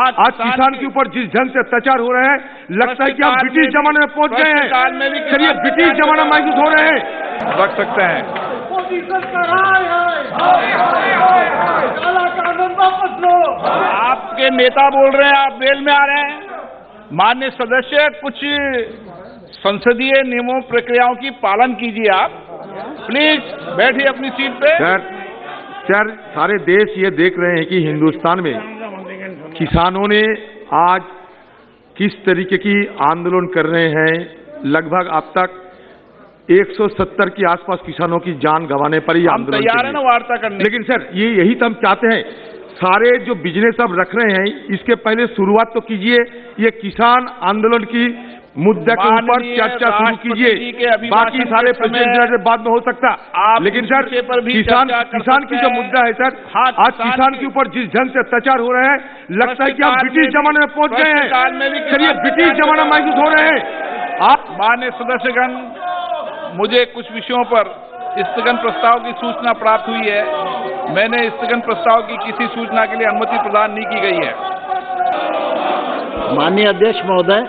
आज किसान के ऊपर जिस ढंग से अत्याचार हो रहे हैं, लगता है कि आप ब्रिटिश जमाने में पहुंच गए हैं। चलिए ब्रिटिश जमाना महसूस हो रहे हैं, रख सकते हैं। आपके नेता बोल रहे हैं, आप बेल में आ रहे हैं। माननीय सदस्य, कुछ संसदीय नियमों प्रक्रियाओं की पालन कीजिए। आप प्लीज बैठिए अपनी सीट पे। सर, सारे देश ये देख रहे हैं कि हिंदुस्तान में किसानों ने आज किस तरीके की आंदोलन कर रहे हैं। लगभग अब तक 170 के आसपास किसानों की जान गंवाने पर ही आंदोलन तैयार है ना वार्ता करने। लेकिन सर, यही तो हम चाहते हैं। सारे जो बिजनेस अब रख रहे हैं, इसके पहले शुरुआत तो कीजिए। ये किसान आंदोलन की मुद्दे के ऊपर चर्चा शुरू कीजिए। बाकी सारे प्रेसिडेंट बाद में हो सकता, लेकिन सर किसान की जो मुद्दा है सर, आज किसान के ऊपर जिस ढंग से अत्याचार हो रहे हैं, लगता है कि आप ब्रिटिश जमाने में पहुंच गए हैं। चलिए ब्रिटिश जमाना महसूस हो रहे हैं। आप माननीय सदस्यगण, मुझे कुछ विषयों पर स्थगन प्रस्ताव की सूचना प्राप्त हुई है। मैंने स्थगन प्रस्ताव की किसी सूचना के लिए अनुमति प्रदान नहीं की गई है। माननीय अध्यक्ष महोदय,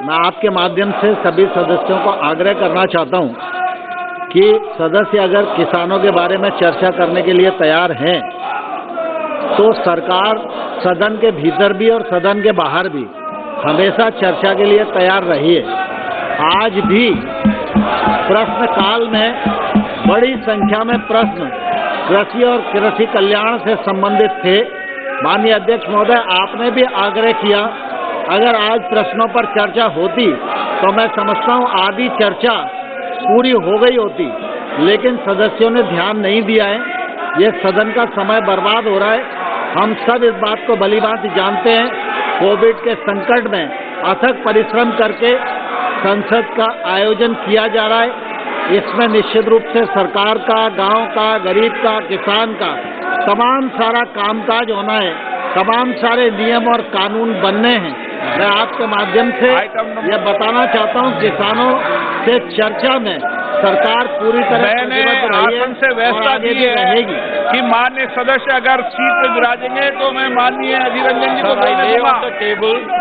मैं आपके माध्यम से सभी सदस्यों को आग्रह करना चाहता हूं कि सदस्य अगर किसानों के बारे में चर्चा करने के लिए तैयार हैं, तो सरकार सदन के भीतर भी और सदन के बाहर भी हमेशा चर्चा के लिए तैयार रही है। आज भी प्रश्नकाल में बड़ी संख्या में प्रश्न कृषि और कृषि कल्याण से संबंधित थे। माननीय अध्यक्ष महोदय, आपने भी आग्रह किया, अगर आज प्रश्नों पर चर्चा होती तो मैं समझता हूं आधी चर्चा पूरी हो गई होती, लेकिन सदस्यों ने ध्यान नहीं दिया है। ये सदन का समय बर्बाद हो रहा है। हम सब इस बात को भलीभांति जानते हैं। कोविड के संकट में अथक परिश्रम करके संसद का आयोजन किया जा रहा है। इसमें निश्चित रूप से सरकार का, गांव का, गरीब का, किसान का तमाम सारा कामकाज होना है, तमाम सारे नियम और कानून बनने हैं। मैं आपके माध्यम से यह बताना चाहता हूं, किसानों से चर्चा में सरकार पूरी तरह से व्यवस्था दी रहेगी कि माननीय सदस्य अगर सीट पे विराजेंगे तो मैं माननीय अधीर रंजन जी को बोलने दूंगा।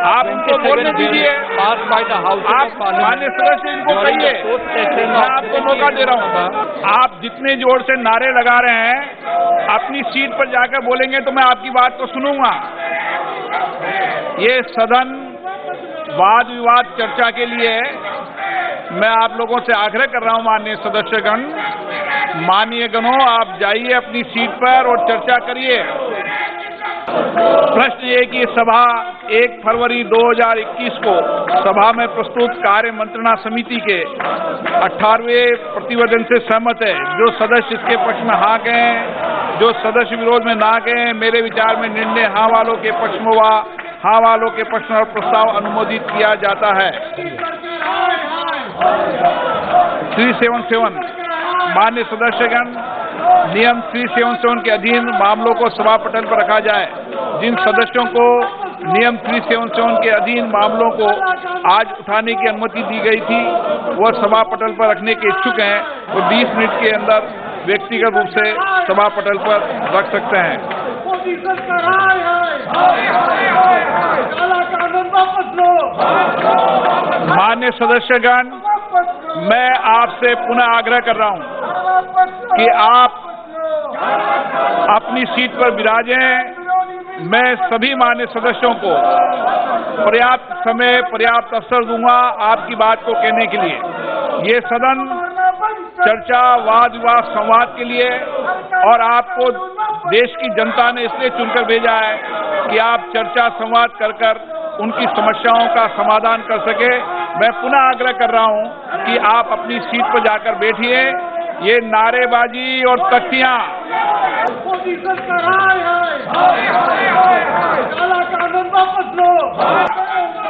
आप इनको बोलने दीजिए। आप माननीय सदस्य इनको कहिए, मैं आपको मौका दे रहा हूँ। आप जितने जोर से नारे लगा रहे हैं, अपनी सीट पर जाकर बोलेंगे तो मैं आपकी बात को सुनूंगा। ये सदन वाद विवाद चर्चा के लिए मैं आप लोगों से आग्रह कर रहा हूं। माननीय सदस्यगण, माननीय गणों, आप जाइए अपनी सीट पर और चर्चा करिए। प्रश्न ये कि सभा 1 फरवरी 2021 को सभा में प्रस्तुत कार्य मंत्रणा समिति के 18वें प्रतिवेदन से सहमत है। जो सदस्य इसके पक्ष में हाँ गए, जो सदस्य विरोध में ना गए, मेरे विचार में निर्णय हाँ वालों के पक्ष में हुआ। हाँ वालों के पक्ष में प्रस्ताव अनुमोदित किया जाता है। 377 माननीय सदस्यगण, नियम 377 के अधीन मामलों को सभा पटल पर रखा जाए। जिन सदस्यों को नियम 377 के अधीन मामलों को आज उठाने की अनुमति दी गई थी, वह सभा पटल पर रखने के इच्छुक हैं, वो 20 मिनट के अंदर व्यक्तिगत रूप से सभा पटल पर रख सकते हैं। माननीय सदस्यगण, मैं आपसे पुनः आग्रह कर रहा हूं कि आप अपनी सीट पर विराजें। मैं सभी माननीय सदस्यों को पर्याप्त समय, पर्याप्त अवसर दूंगा आपकी बात को कहने के लिए। ये सदन चर्चा, वाद विवाद, संवाद के लिए, और आपको देश की जनता ने इसलिए चुनकर भेजा है कि आप चर्चा, संवाद कर उनकी समस्याओं का समाधान कर सके। मैं पुनः आग्रह कर रहा हूं कि आप अपनी सीट पर जाकर बैठिए। ये नारेबाजी और तख्तियां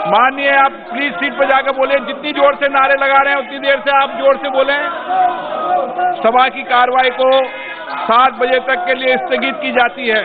मानिए, आप प्लीज सीट पर जाकर बोले। जितनी जोर से नारे लगा रहे हैं उतनी देर से आप जोर से बोलें। सभा की कार्रवाई को 7 बजे तक के लिए स्थगित की जाती है।